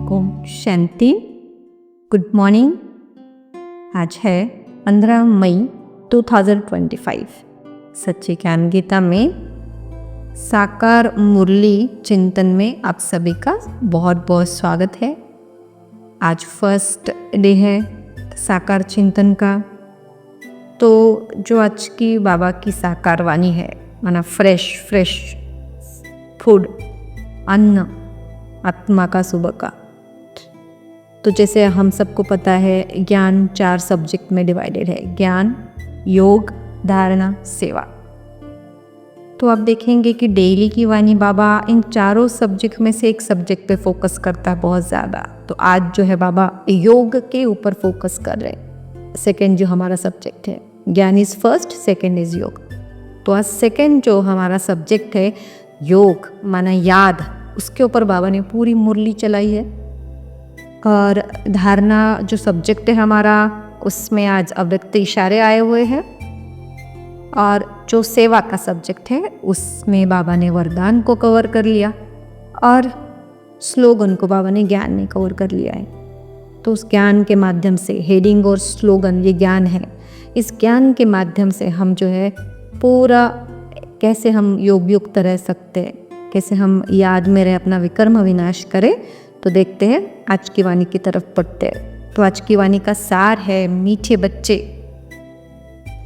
Om Shanti. Good morning. आज है 15 मई 2025। सच्ची ज्ञान गीता में साकार मुरली चिंतन में आप सभी का बहुत बहुत स्वागत है। आज फर्स्ट डे है साकार चिंतन का। तो जो आज की बाबा की साकार वाणी है, माना फ्रेश फूड, अन्न, आत्मा का सुबह का। तो जैसे हम सबको पता है, ज्ञान 4 सब्जेक्ट में डिवाइडेड है: ज्ञान, योग, धारणा, सेवा। तो आप देखेंगे कि डेली की वाणी बाबा इन चारों सब्जेक्ट में से एक सब्जेक्ट पे फोकस करता है बहुत ज़्यादा। तो आज जो है बाबा योग के ऊपर फोकस कर रहे हैं। सेकेंड जो हमारा सब्जेक्ट है, ज्ञान इज़ फर्स्ट, सेकेंड इज़ योग। तो आज सेकेंड जो हमारा सब्जेक्ट है योग, माना याद, उसके ऊपर बाबा ने पूरी मुरली चलाई है। और धारणा जो सब्जेक्ट है हमारा, उसमें आज अव्यक्त इशारे आए हुए हैं। और जो सेवा का सब्जेक्ट है उसमें बाबा ने वरदान को कवर कर लिया और स्लोगन को बाबा ने ज्ञान में कवर कर लिया है। तो उस ज्ञान के माध्यम से, हेडिंग और स्लोगन ये ज्ञान है, इस ज्ञान के माध्यम से हम जो है पूरा कैसे हम योग युक्त रह सकते हैं, कैसे हम याद में रहे, अपना विकर्म विनाश करें। तो देखते हैं, आज की वाणी की तरफ पढ़ते हैं। तो आज की वाणी का सार है: मीठे बच्चे,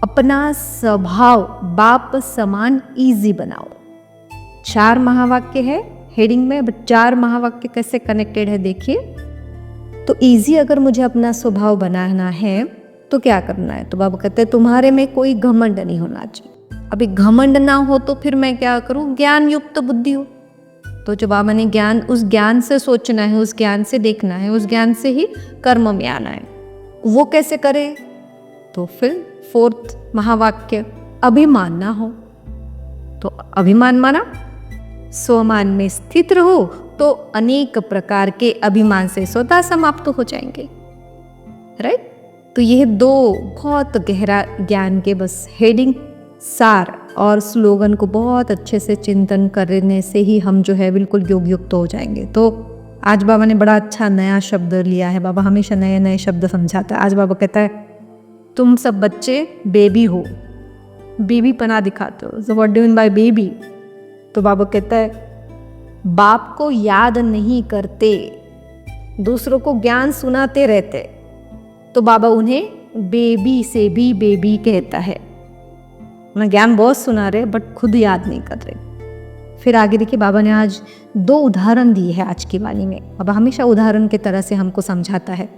अपना स्वभाव बाप समान इजी बनाओ। 4 महावाक्य है हेडिंग में। 4 महावाक्य कैसे कनेक्टेड है देखिए। तो इजी अगर मुझे अपना स्वभाव बनाना है तो क्या करना है? तो बाबा कहते हैं तुम्हारे में कोई घमंड नहीं होना चाहिए। अभी घमंड ना हो तो फिर मैं क्या करूं? ज्ञान युक्त बुद्धि हो। तो जो बाबा ने ज्ञान, उस ज्ञान से सोचना है, उस ज्ञान से देखना है, उस ज्ञान से ही कर्म में आना है। वो कैसे करे? तो फिर 4th महावाक्य, अभिमान ना हो। तो अभिमान माना स्वमान में स्थित रहो तो अनेक प्रकार के अभिमान से स्वतः समाप्त हो जाएंगे। राइट? तो यह 2 बहुत गहरा ज्ञान के बस हेडिंग, सार और स्लोगन को बहुत अच्छे से चिंतन करने से ही हम जो है बिल्कुल योग युक्त हो जाएंगे। तो आज बाबा ने बड़ा अच्छा नया शब्द लिया है। बाबा हमेशा नए नए शब्द समझाता है। आज बाबा कहता है तुम सब बच्चे बेबी हो, बेबी पना दिखाते हो। So what do you mean by baby? तो बाबा कहता है बाप को याद नहीं करते, दूसरों को ज्ञान सुनाते रहते। तो बाबा उन्हें बेबी से भी बेबी कहता है। मैं ज्ञान बहुत सुना रहे बट खुद याद नहीं कर रहे। फिर आगे देखिए, बाबा ने आज 2 उदाहरण दिए हैं आज की वाणी में। बाबा हमेशा उदाहरण के तरह से हमको समझाता है।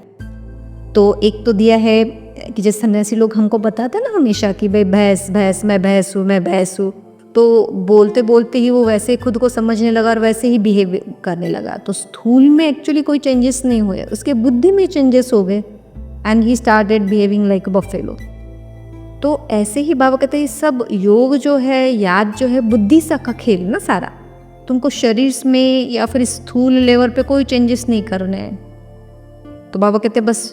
तो एक तो दिया है कि जैसे सन्यासी लोग हमको बताते हैं ना हमेशा कि भाई भैंस भैंस, मैं भैंस हूँ, मैं भैंस हूँ। तो बोलते बोलते ही वो वैसे खुद को समझने लगा और वैसे ही बिहेव करने लगा। तो स्थूल में एक्चुअली कोई चेंजेस नहीं हुए, उसके बुद्धि में चेंजेस हो गए and he started behaving like buffalo. तो ऐसे ही बाबा कहते हैं सब योग जो है, याद जो है, बुद्धि सा का खेल ना सारा। तुमको शरीर में या फिर स्थूल लेवल पे कोई चेंजेस नहीं करने हैं। तो बाबा कहते हैं बस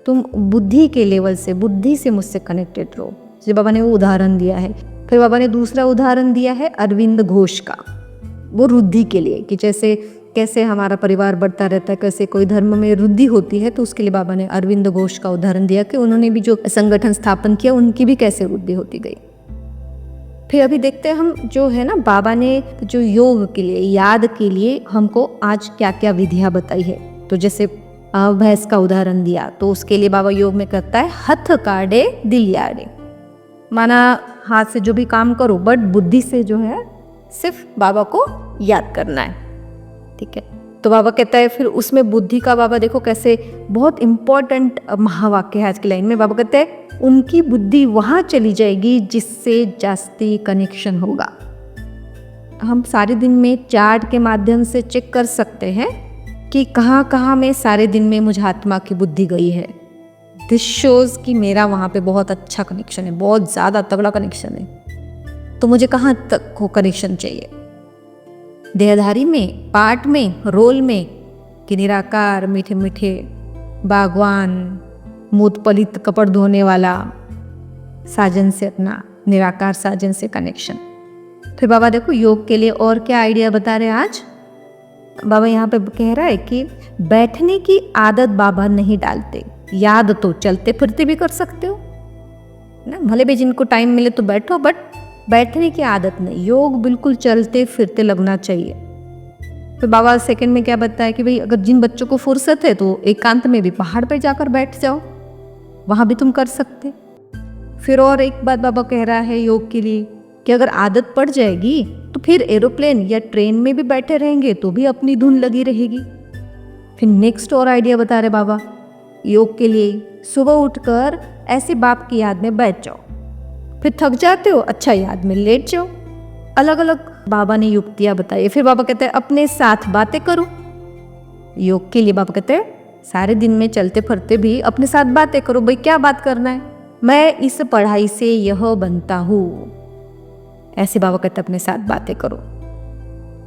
तुम बुद्धि के लेवल से, बुद्धि से मुझसे कनेक्टेड रहो। जैसे बाबा ने वो उदाहरण दिया है। फिर बाबा ने दूसरा उदाहरण दिया है अरविंद घोष का, वो रुद्धि के लिए, कि जैसे कैसे हमारा परिवार बढ़ता रहता है, कैसे कोई धर्म में वृद्धि होती है। तो उसके लिए बाबा ने अरविंद घोष का उदाहरण दिया कि उन्होंने भी जो संगठन स्थापन किया उनकी भी कैसे वृद्धि होती गई। फिर अभी देखते हैं हम जो है ना, बाबा ने जो योग के लिए, याद के लिए हमको आज क्या क्या विधियां बताई है। तो जैसे भैंस का उदाहरण दिया, तो उसके लिए बाबा योग में करता है हथ काढ़े दिल याड़े, माना हाथ से जो भी काम करो बट बुद्धि से जो है सिर्फ बाबा को याद करना है। ठीक है? तो बाबा कहता है फिर उसमें बुद्धि का, बाबा देखो कैसे बहुत इंपॉर्टेंट महावाक्य है आज की लाइन में। बाबा कहते हैं उनकी बुद्धि वहां चली जाएगी जिससे जास्ती कनेक्शन होगा। हम सारे दिन में चार्ट के माध्यम से चेक कर सकते हैं कि कहाँ कहाँ में सारे दिन में मुझे आत्मा की बुद्धि गई है। दिस शोज कि मेरा वहाँ पे बहुत अच्छा कनेक्शन है, बहुत ज़्यादा तगड़ा कनेक्शन है। तो मुझे कहाँ तक को कनेक्शन चाहिए? देहधारी में, पाठ में, रोल में, कि निराकार, मीठे मीठे बागवान, मूत पलित कपड़ धोने वाला साजन से, अपना निराकार साजन से कनेक्शन। फिर बाबा देखो योग के लिए और क्या आइडिया बता रहे हैं आज। बाबा यहाँ पे कह रहा है कि बैठने की आदत बाबा नहीं डालते, याद तो चलते फिरते भी कर सकते हो ना, भले भी जिनको टाइम मिले तो बैठो, बट बैठने की आदत नहीं, योग बिल्कुल चलते फिरते लगना चाहिए। फिर बाबा सेकंड में क्या बताया कि भाई अगर जिन बच्चों को फुर्सत है तो एकांत में भी पहाड़ पर जाकर बैठ जाओ, वहाँ भी तुम कर सकते। फिर और एक बात बाबा कह रहा है योग के लिए कि अगर आदत पड़ जाएगी तो फिर एरोप्लेन या ट्रेन में भी बैठे रहेंगे तो भी अपनी धुन लगी रहेगी। फिर नेक्स्ट और आइडिया बता रहे बाबा योग के लिए, सुबह उठकर ऐसे बाप की याद में बैठ जाओ, फिर थक जाते हो अच्छा याद में लेट जाओ। अलग अलग बाबा ने युक्तियां बताई। फिर बाबा कहते हैं अपने साथ बातें करो। योग के लिए बाबा कहते हैं सारे दिन में चलते फिरते भी अपने साथ बातें करो। भाई क्या बात करना है, मैं इस पढ़ाई से यह बनता हूँ, ऐसे बाबा कहते हैं अपने साथ बातें करो।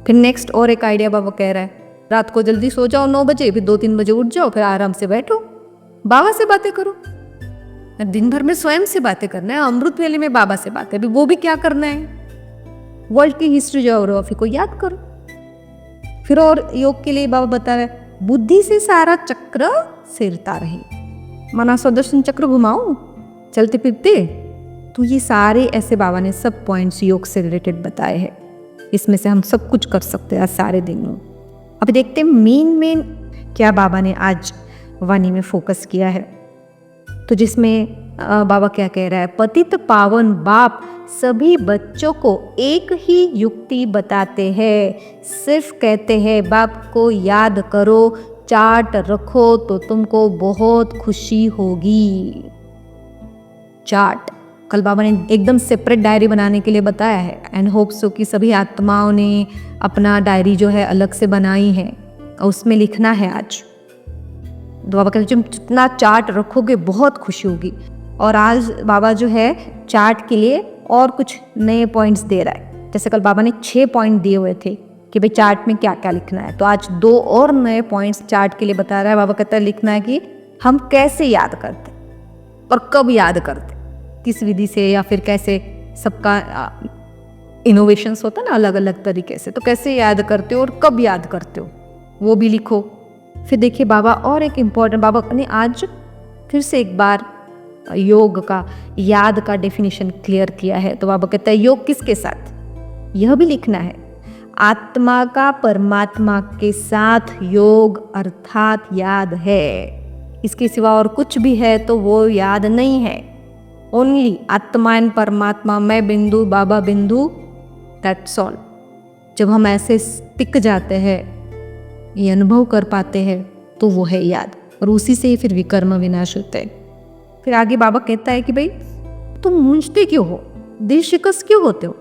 फिर नेक्स्ट और एक आइडिया बाबा कह रहा है रात को जल्दी सो जाओ 9 बजे, फिर 2-3 बजे उठ जाओ, फिर आराम से बैठो, बाबा से बातें करो। दिन भर में स्वयं से बातें करना है, अमृत वेले में बाबा से बातें, भी वो भी क्या करना है, वर्ल्ड की हिस्ट्री ज्योग्राफी को याद करो। फिर और योग के लिए बाबा बता रहे बुद्धि से सारा चक्र सिरता रहे, माना सुदर्शन चक्र घुमाओ चलते फिरते। तो ये सारे ऐसे बाबा ने सब पॉइंट्स योग से रिलेटेड बताए हैं, इसमें से हम सब कुछ कर सकते हैं सारे दिन में। अब देखते हैं मेन क्या बाबा ने आज वाणी में फोकस किया है। तो जिसमें बाबा क्या कह रहा है, पतित पावन बाप सभी बच्चों को एक ही युक्ति बताते हैं, सिर्फ कहते हैं बाप को याद करो, चार्ट रखो तो तुमको बहुत खुशी होगी। चार्ट कल बाबा ने एकदम सेपरेट डायरी बनाने के लिए बताया है, एंड होप सो कि सभी आत्माओं ने अपना डायरी जो है अलग से बनाई है और उसमें लिखना है आज। तो बाबा कहते हैं जितना चार्ट रखोगे बहुत खुशी होगी। और आज बाबा जो है चार्ट के लिए और कुछ नए पॉइंट्स दे रहा है। जैसे कल बाबा ने 6 पॉइंट दिए हुए थे कि भाई चार्ट में क्या क्या लिखना है, तो आज 2 और नए पॉइंट्स चार्ट के लिए बता रहा है। बाबा कहता है लिखना है कि हम कैसे याद करते और कब याद करते, किस विधि से या फिर कैसे, सबका इनोवेशंस होता है ना अलग अलग तरीके से, तो कैसे याद करते हो और कब याद करते हो वो भी लिखो। फिर देखिए बाबा और एक इम्पॉर्टेंट, बाबा ने आज फिर से एक बार योग का, याद का डेफिनेशन क्लियर किया है। तो बाबा कहता है योग किसके साथ, यह भी लिखना है, आत्मा का परमात्मा के साथ योग अर्थात याद है, इसके सिवा और कुछ भी है तो वो याद नहीं है। ओनली आत्मा एंड परमात्मा, मैं बिंदु बाबा बिंदु, दैट्स ऑल। जब हम ऐसे टिक जाते हैं, ये अनुभव कर पाते हैं, तो वो है याद, और उसी से ही फिर विकर्म विनाश होते हैं। फिर आगे बाबा कहता है कि भाई तुम मूंझते क्यों हो, दिल शिकस्त क्यों होते हो।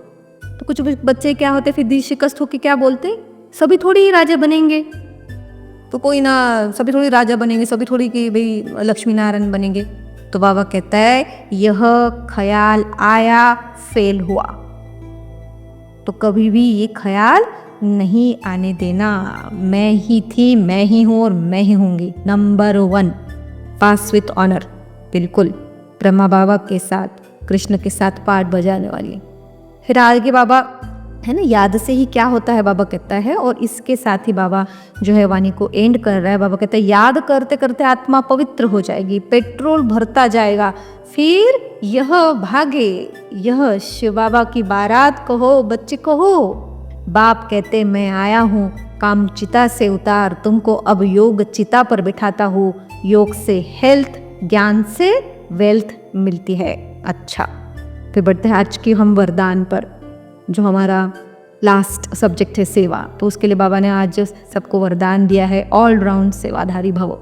तो कुछ बच्चे क्या होते फिर दिल शिकस्त होकर क्या बोलते, सभी थोड़ी ही राजा बनेंगे, तो कोई ना, सभी थोड़ी राजा बनेंगे, सभी थोड़ी कि भाई लक्ष्मी नारायण बनेंगे। तो बाबा कहता है यह ख्याल आया फेल हुआ, तो कभी भी ये ख्याल नहीं आने देना। मैं ही थी, मैं ही हूँ और मैं ही होंगी, नंबर 1, पास विथ ऑनर, बिल्कुल ब्रह्मा बाबा के साथ, कृष्ण के साथ पाठ बजाने वाली। फिर आगे बाबा है ना, याद से ही क्या होता है बाबा कहता है, और इसके साथ ही बाबा जो है वाणी को एंड कर रहा है। बाबा कहता है याद करते करते आत्मा पवित्र हो जाएगी, पेट्रोल भरता जाएगा, फिर यह भागे, यह शिव बाबा की बारात कहो, बच्चे कहो। बाप कहते मैं आया हूँ, काम चिता से उतार, तुमको अब योग चिता पर बिठाता हूँ, योग से हेल्थ, ज्ञान से वेल्थ मिलती है। अच्छा, फिर बढ़ते हैं आज की हम वरदान पर, जो हमारा लास्ट सब्जेक्ट है सेवा। तो उसके लिए बाबा ने आज सबको वरदान दिया है ऑलराउंड सेवाधारी भवो।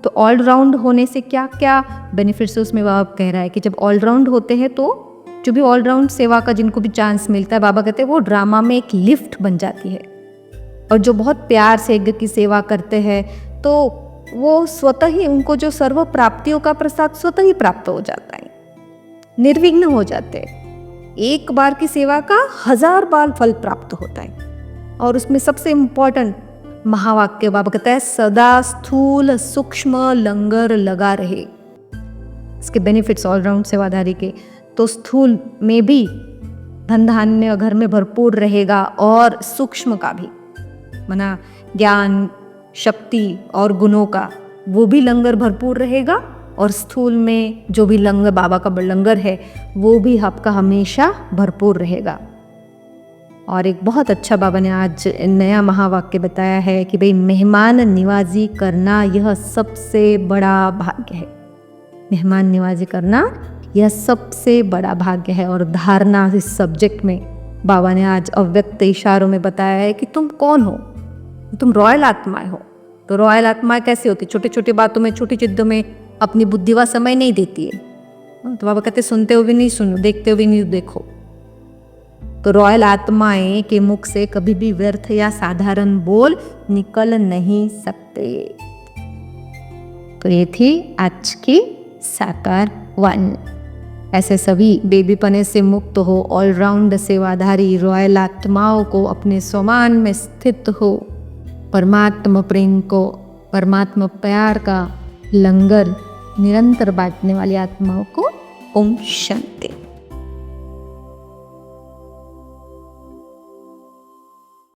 तो ऑलराउंड होने से क्या क्या बेनिफिट्स उसमें बाबा कह रहा है कि जब ऑलराउंड होते हैं तो जो भी ऑलराउंड सेवा का जिनको भी चांस मिलता है, बाबा कहते हैं वो ड्रामा में एक लिफ्ट बन जाती है। और जो बहुत प्यार से यज्ञ की सेवा करते हैं तो वो स्वतः ही उनको जो सर्व प्राप्तियों का प्रसाद स्वतः ही प्राप्त हो जाता है, निर्विघ्न हो जाते हैं। एक बार की सेवा का 1000 बार फल प्राप्त होता है। और उसमें सबसे इम्पोर्टेंट महावाक्य बाबा कहता है सदा स्थूल सूक्ष्म लंगर लगा रहे। इसके बेनिफिट्स ऑलराउंड सेवाधारी के, तो स्थूल में भी धन धान्य घर में भरपूर रहेगा और सूक्ष्म का भी, मना ज्ञान, शक्ति और गुणों का, वो भी लंगर भरपूर रहेगा, और स्थूल में जो भी लंगर, बाबा का लंगर है, वो भी आपका हमेशा भरपूर रहेगा। और एक बहुत अच्छा बाबा ने आज नया महावाक्य बताया है कि भाई मेहमान निवाजी करना यह सबसे बड़ा भाग्य है। मेहमान निवाजी करना यह सबसे बड़ा भाग्य है। और धारणा इस सब्जेक्ट में बाबा ने आज अव्यक्त इशारों में बताया है कि तुम कौन हो, तुम रॉयल आत्माएं हो। तो रॉयल आत्माएं कैसी होती? छोटी छोटी बातों में, छोटी चीज़ों में अपनी बुद्धि व समय नहीं देती है। तो बाबा कहते सुनते हुए नहीं सुनो, देखते हुए नहीं देखो। तो रॉयल आत्माएं के मुख से कभी भी व्यर्थ या साधारण बोल निकल नहीं सकते। तो ये थी आज की साकार वाणी। ऐसे सभी बेबीपने से मुक्त हो, ऑलराउंड सेवाधारी रॉयल आत्माओं को अपने स्वमान में स्थित हो, परमात्मा प्रेम को, परमात्मा प्यार का लंगर निरंतर बांटने वाली आत्माओं को ओम शांति।